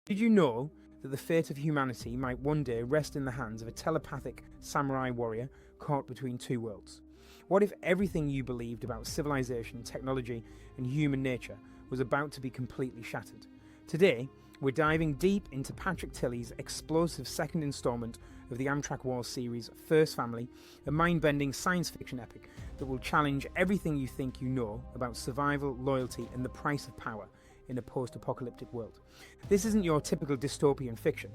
Did you know that the fate of humanity might one day rest in the hands of a telepathic samurai warrior caught between two worlds? What if everything you believed about civilization, technology, and human nature was about to be completely shattered? Today, we're diving deep into Patrick Tilley's explosive second installment of the AMTRAK Wars series, First Family, a mind-bending science fiction epic that will challenge everything you think you know about survival, loyalty, and the price of power in a post-apocalyptic world. This isn't your typical dystopian fiction.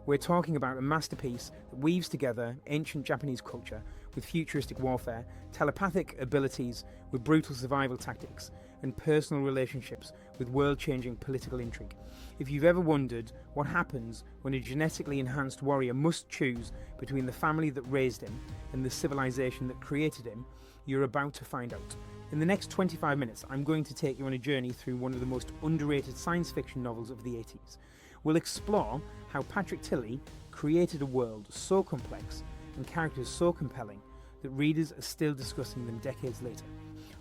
We're talking about a masterpiece that weaves together ancient Japanese culture with futuristic warfare, telepathic abilities with brutal survival tactics, and personal relationships with world-changing political intrigue. If you've ever wondered what happens when a genetically enhanced warrior must choose between the family that raised him and the civilization that created him, you're about to find out. In the next 25 minutes, I'm going to take you on a journey through one of the most underrated science fiction novels of the 80s. We'll explore how Patrick Tilley created a world so complex and characters so compelling that readers are still discussing them decades later.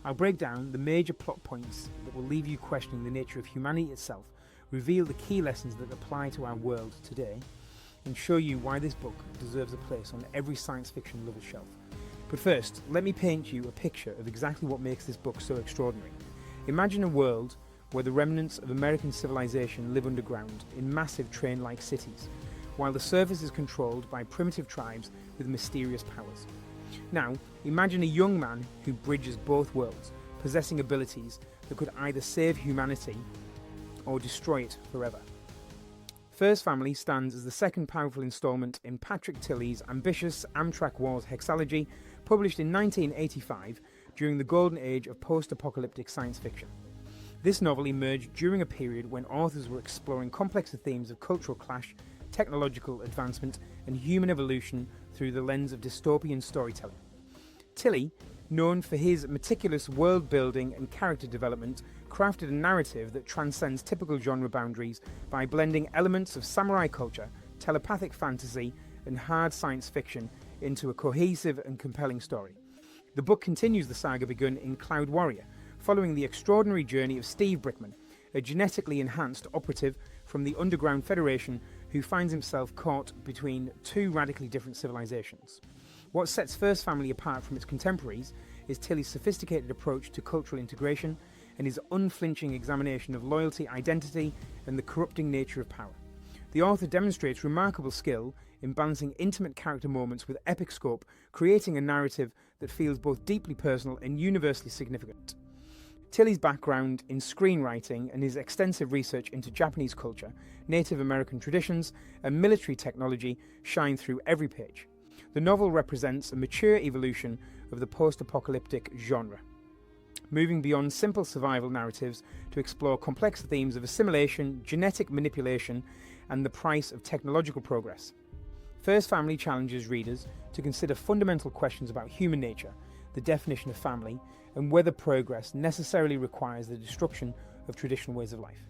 I'll break down the major plot points that will leave you questioning the nature of humanity itself, reveal the key lessons that apply to our world today, and show you why this book deserves a place on every science fiction lover's shelf. But first, let me paint you a picture of exactly what makes this book so extraordinary. Imagine a world where the remnants of American civilization live underground in massive train-like cities, while the surface is controlled by primitive tribes with mysterious powers. Now, imagine a young man who bridges both worlds, possessing abilities that could either save humanity or destroy it forever. First Family stands as the second powerful installment in Patrick Tilley's ambitious AMTRAK Wars hexalogy, published in 1985 during the golden age of post-apocalyptic science fiction. This novel emerged during a period when authors were exploring complex themes of cultural clash, technological advancement, and human evolution through the lens of dystopian storytelling. Tilley, known for his meticulous world building and character development, crafted a narrative that transcends typical genre boundaries by blending elements of samurai culture, telepathic fantasy, and hard science fiction into a cohesive and compelling story. The book continues the saga begun in Cloud Warrior, following the extraordinary journey of Steve Brickman, a genetically enhanced operative from the Underground Federation who finds himself caught between two radically different civilizations. What sets First Family apart from its contemporaries is Tilley's sophisticated approach to cultural integration and his unflinching examination of loyalty, identity, and the corrupting nature of power. The author demonstrates remarkable skill in balancing intimate character moments with epic scope, creating a narrative that feels both deeply personal and universally significant. Tilley's background in screenwriting and his extensive research into Japanese culture, Native American traditions, and military technology shine through every page. The novel represents a mature evolution of the post-apocalyptic genre, moving beyond simple survival narratives to explore complex themes of assimilation, genetic manipulation, and the price of technological progress. First Family challenges readers to consider fundamental questions about human nature, the definition of family, and whether progress necessarily requires the destruction of traditional ways of life.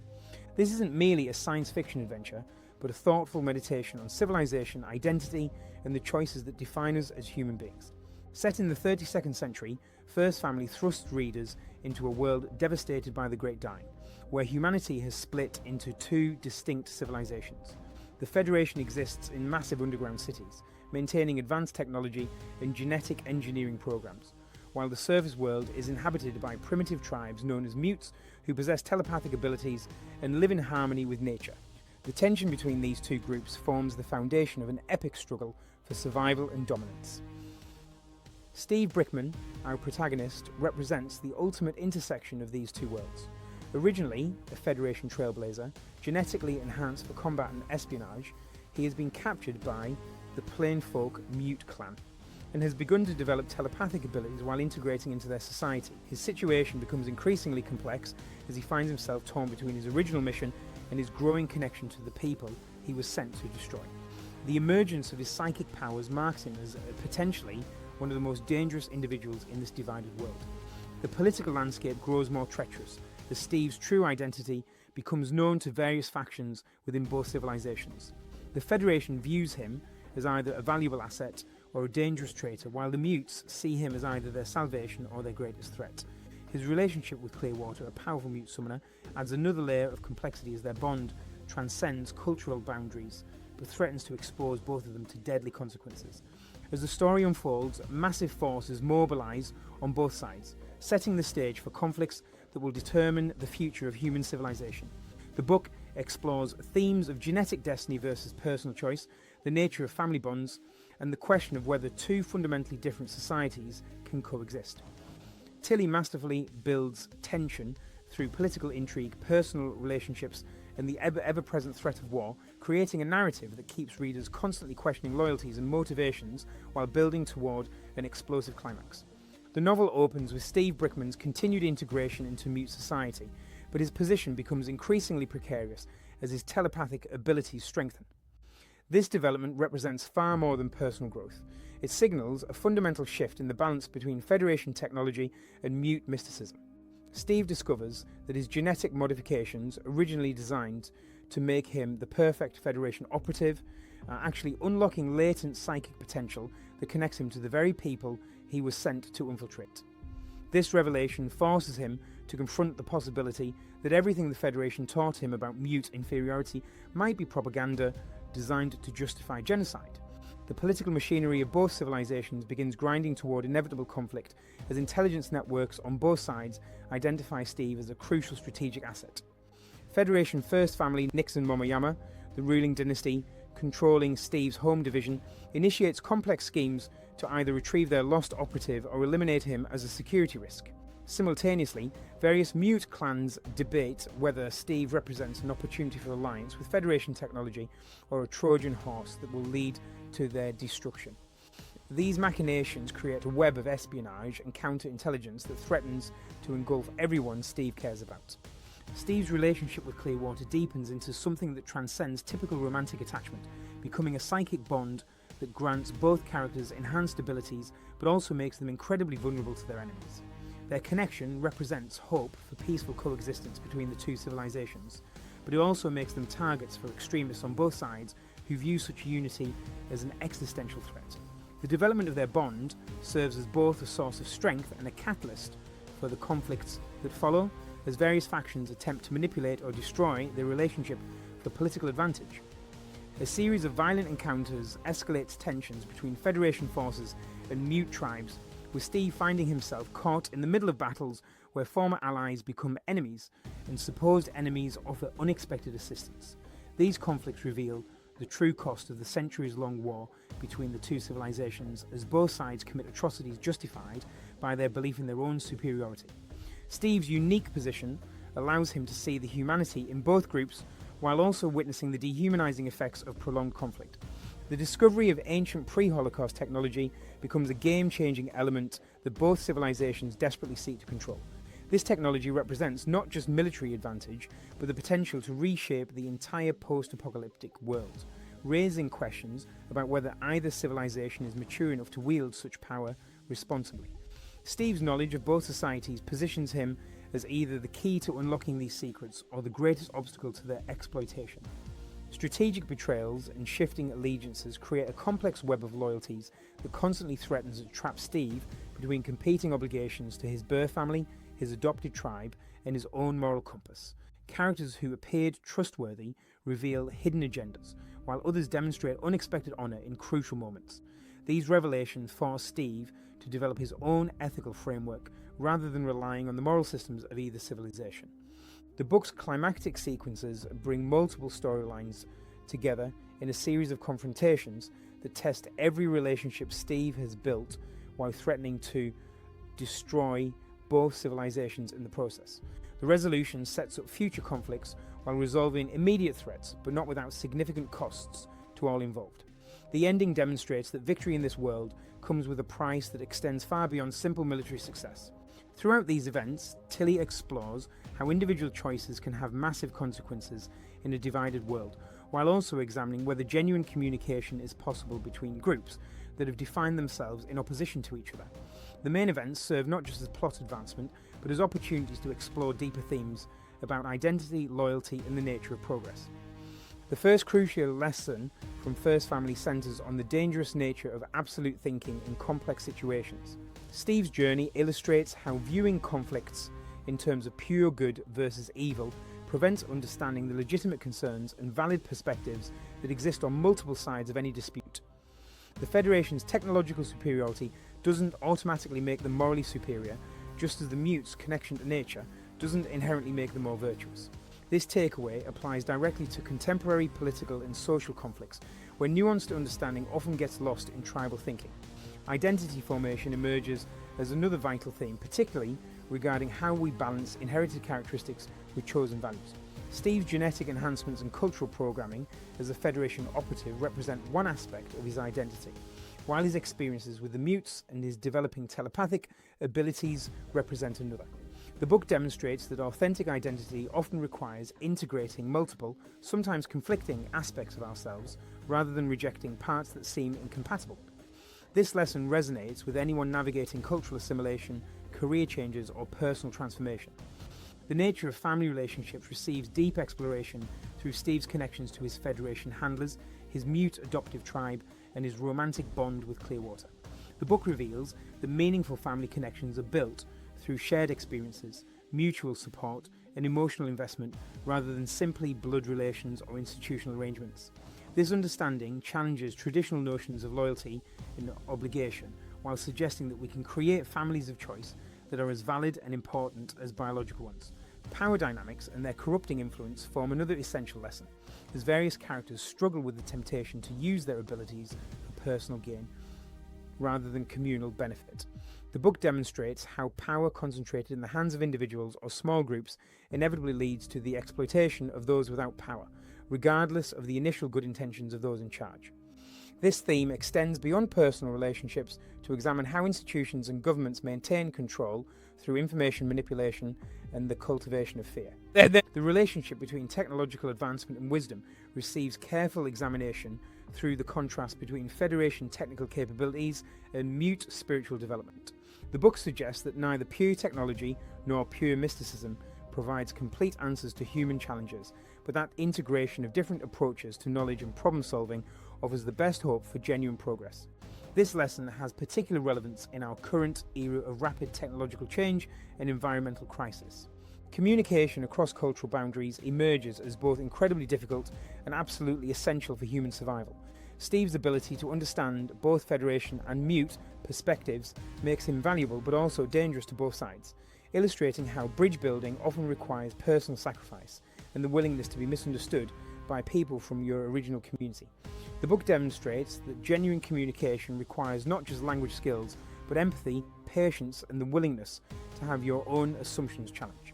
This isn't merely a science fiction adventure, but a thoughtful meditation on civilization, identity, and the choices that define us as human beings. Set in the 32nd century, First Family thrusts readers into a world devastated by the Great Dying, where humanity has split into two distinct civilizations. The Federation exists in massive underground cities, maintaining advanced technology and genetic engineering programs, while the surface world is inhabited by primitive tribes known as mutes who possess telepathic abilities and live in harmony with nature. The tension between these two groups forms the foundation of an epic struggle for survival and dominance. Steve Brickman, our protagonist, represents the ultimate intersection of these two worlds. Originally a Federation trailblazer, genetically enhanced for combat and espionage, he has been captured by the Plainfolk Mute clan and has begun to develop telepathic abilities while integrating into their society. His situation becomes increasingly complex as he finds himself torn between his original mission and his growing connection to the people he was sent to destroy. The emergence of his psychic powers marks him as potentially one of the most dangerous individuals in this divided world. The political landscape grows more treacherous as Steve's true identity becomes known to various factions within both civilizations. The Federation views him as either a valuable asset or a dangerous traitor, while the mutes see him as either their salvation or their greatest threat. His relationship with Clearwater, a powerful mute summoner, adds another layer of complexity as their bond transcends cultural boundaries, but threatens to expose both of them to deadly consequences. As the story unfolds, massive forces mobilise on both sides, setting the stage for conflicts that will determine the future of human civilization. The book explores themes of genetic destiny versus personal choice, the nature of family bonds, and the question of whether two fundamentally different societies can coexist. Tilley masterfully builds tension through political intrigue, personal relationships, and the ever-present threat of war, creating a narrative that keeps readers constantly questioning loyalties and motivations while building toward an explosive climax. The novel opens with Steve Brickman's continued integration into mute society, but his position becomes increasingly precarious as his telepathic abilities strengthen. This development represents far more than personal growth. It signals a fundamental shift in the balance between Federation technology and mute mysticism. Steve discovers that his genetic modifications, originally designed to make him the perfect Federation operative, are actually unlocking latent psychic potential that connects him to the very people he was sent to infiltrate. This revelation forces him to confront the possibility that everything the Federation taught him about mute inferiority might be propaganda designed to justify genocide. The political machinery of both civilizations begins grinding toward inevitable conflict as intelligence networks on both sides identify Steve as a crucial strategic asset. Federation First Family Nixon Momoyama, the ruling dynasty controlling Steve's home division, initiates complex schemes to either retrieve their lost operative or eliminate him as a security risk. Simultaneously, various mute clans debate whether Steve represents an opportunity for alliance with Federation technology or a Trojan horse that will lead to their destruction. These machinations create a web of espionage and counterintelligence that threatens to engulf everyone Steve cares about. Steve's relationship with Clearwater deepens into something that transcends typical romantic attachment, becoming a psychic bond that grants both characters enhanced abilities but also makes them incredibly vulnerable to their enemies. Their connection represents hope for peaceful coexistence between the two civilizations, but it also makes them targets for extremists on both sides who view such unity as an existential threat. The development of their bond serves as both a source of strength and a catalyst for the conflicts that follow, as various factions attempt to manipulate or destroy their relationship for political advantage. A series of violent encounters escalates tensions between Federation forces and mute tribes, with Steve finding himself caught in the middle of battles where former allies become enemies and supposed enemies offer unexpected assistance. These conflicts reveal the true cost of the centuries-long war between the two civilizations, as both sides commit atrocities justified by their belief in their own superiority. Steve's unique position allows him to see the humanity in both groups while also witnessing the dehumanizing effects of prolonged conflict. The discovery of ancient pre-Holocaust technology becomes a game-changing element that both civilizations desperately seek to control. This technology represents not just military advantage, but the potential to reshape the entire post-apocalyptic world, raising questions about whether either civilization is mature enough to wield such power responsibly. Steve's knowledge of both societies positions him as either the key to unlocking these secrets or the greatest obstacle to their exploitation. Strategic betrayals and shifting allegiances create a complex web of loyalties that constantly threatens to trap Steve between competing obligations to his birth family, his adopted tribe, and his own moral compass. Characters who appeared trustworthy reveal hidden agendas, while others demonstrate unexpected honor in crucial moments. These revelations force Steve to develop his own ethical framework rather than relying on the moral systems of either civilization. The book's climactic sequences bring multiple storylines together in a series of confrontations that test every relationship Steve has built while threatening to destroy both civilizations in the process. The resolution sets up future conflicts while resolving immediate threats, but not without significant costs to all involved. The ending demonstrates that victory in this world comes with a price that extends far beyond simple military success. Throughout these events, Tilley explores how individual choices can have massive consequences in a divided world, while also examining whether genuine communication is possible between groups that have defined themselves in opposition to each other. The main events serve not just as plot advancement, but as opportunities to explore deeper themes about identity, loyalty, and the nature of progress. The first crucial lesson from First Family centers on the dangerous nature of absolute thinking in complex situations. Steve's journey illustrates how viewing conflicts in terms of pure good versus evil prevents understanding the legitimate concerns and valid perspectives that exist on multiple sides of any dispute. The Federation's technological superiority doesn't automatically make them morally superior, just as the mute's connection to nature doesn't inherently make them more virtuous. This takeaway applies directly to contemporary political and social conflicts, where nuanced understanding often gets lost in tribal thinking. Identity formation emerges as another vital theme, particularly regarding how we balance inherited characteristics with chosen values. Steve's genetic enhancements and cultural programming as a Federation operative represent one aspect of his identity, while his experiences with the mutes and his developing telepathic abilities represent another. The book demonstrates that authentic identity often requires integrating multiple, sometimes conflicting aspects of ourselves, rather than rejecting parts that seem incompatible. This lesson resonates with anyone navigating cultural assimilation, career changes, or personal transformation. The nature of family relationships receives deep exploration through Steve's connections to his Federation handlers, his mute adoptive tribe, and his romantic bond with Clearwater. The book reveals that meaningful family connections are built through shared experiences, mutual support, and emotional investment rather than simply blood relations or institutional arrangements. This understanding challenges traditional notions of loyalty and obligation, while suggesting that we can create families of choice that are as valid and important as biological ones. Power dynamics and their corrupting influence form another essential lesson, as various characters struggle with the temptation to use their abilities for personal gain rather than communal benefit. The book demonstrates how power concentrated in the hands of individuals or small groups inevitably leads to the exploitation of those without power, regardless of the initial good intentions of those in charge. This theme extends beyond personal relationships to examine how institutions and governments maintain control through information manipulation and the cultivation of fear. The relationship between technological advancement and wisdom receives careful examination through the contrast between Federation technical capabilities and mute spiritual development. The book suggests that neither pure technology nor pure mysticism provides complete answers to human challenges, but that integration of different approaches to knowledge and problem solving offers the best hope for genuine progress. This lesson has particular relevance in our current era of rapid technological change and environmental crisis. Communication across cultural boundaries emerges as both incredibly difficult and absolutely essential for human survival. Steve's ability to understand both Federation and mute perspectives makes him valuable but also dangerous to both sides, illustrating how bridge building often requires personal sacrifice and the willingness to be misunderstood by people from your original community. The book demonstrates that genuine communication requires not just language skills, but empathy, patience, and the willingness to have your own assumptions challenged.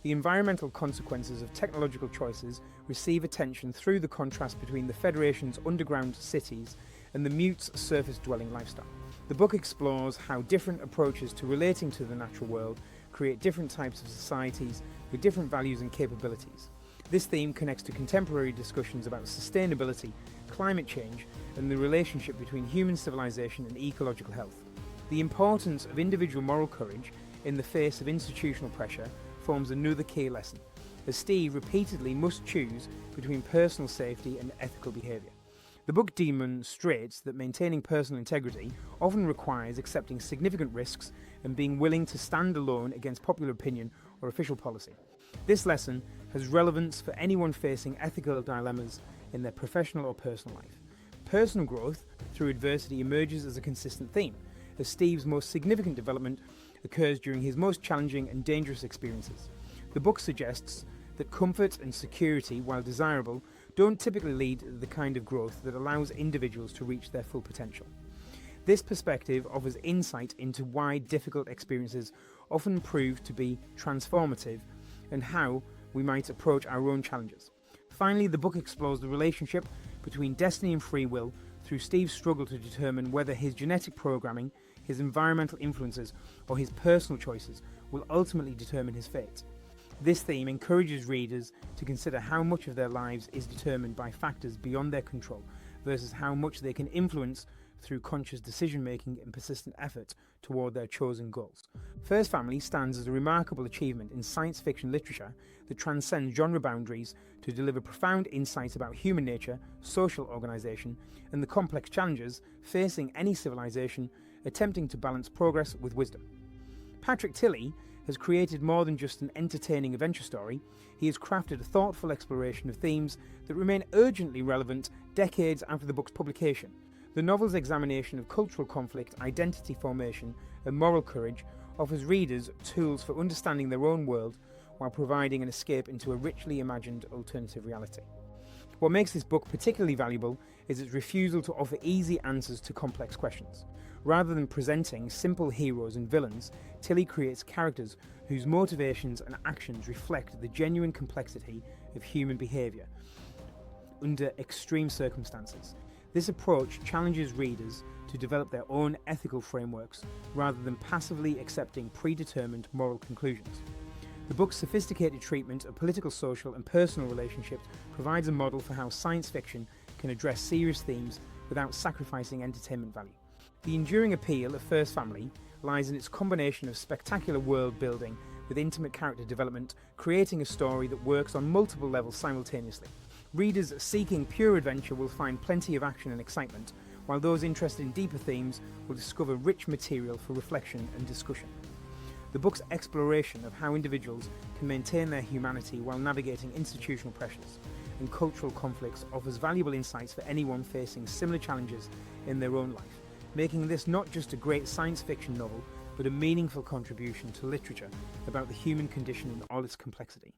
The environmental consequences of technological choices receive attention through the contrast between the Federation's underground cities and the mute's surface-dwelling lifestyle. The book explores how different approaches to relating to the natural world create different types of societies with different values and capabilities. This theme connects to contemporary discussions about sustainability, climate change, and the relationship between human civilization and ecological health. The importance of individual moral courage in the face of institutional pressure forms another key lesson, as Steve repeatedly must choose between personal safety and ethical behaviour. The book demonstrates that maintaining personal integrity often requires accepting significant risks and being willing to stand alone against popular opinion or official policy. This lesson has relevance for anyone facing ethical dilemmas in their professional or personal life. Personal growth through adversity emerges as a consistent theme, as Steve's most significant development occurs during his most challenging and dangerous experiences. The book suggests that comfort and security, while desirable, don't typically lead to the kind of growth that allows individuals to reach their full potential. This perspective offers insight into why difficult experiences often prove to be transformative and how we might approach our own challenges. Finally, the book explores the relationship between destiny and free will through Steve's struggle to determine whether his genetic programming, his environmental influences, or his personal choices will ultimately determine his fate. This theme encourages readers to consider how much of their lives is determined by factors beyond their control versus how much they can influence through conscious decision-making and persistent effort toward their chosen goals. First Family stands as a remarkable achievement in science fiction literature that transcends genre boundaries to deliver profound insights about human nature, social organisation, and the complex challenges facing any civilization attempting to balance progress with wisdom. Patrick Tilley has created more than just an entertaining adventure story. He has crafted a thoughtful exploration of themes that remain urgently relevant decades after the book's publication. The novel's examination of cultural conflict, identity formation, and moral courage offers readers tools for understanding their own world while providing an escape into a richly imagined alternative reality. What makes this book particularly valuable is its refusal to offer easy answers to complex questions. Rather than presenting simple heroes and villains, Tilley creates characters whose motivations and actions reflect the genuine complexity of human behaviour under extreme circumstances. This approach challenges readers to develop their own ethical frameworks rather than passively accepting predetermined moral conclusions. The book's sophisticated treatment of political, social, and personal relationships provides a model for how science fiction can address serious themes without sacrificing entertainment value. The enduring appeal of First Family lies in its combination of spectacular world building with intimate character development, creating a story that works on multiple levels simultaneously. Readers seeking pure adventure will find plenty of action and excitement, while those interested in deeper themes will discover rich material for reflection and discussion. The book's exploration of how individuals can maintain their humanity while navigating institutional pressures and cultural conflicts offers valuable insights for anyone facing similar challenges in their own life, making this not just a great science fiction novel, but a meaningful contribution to literature about the human condition in all its complexity.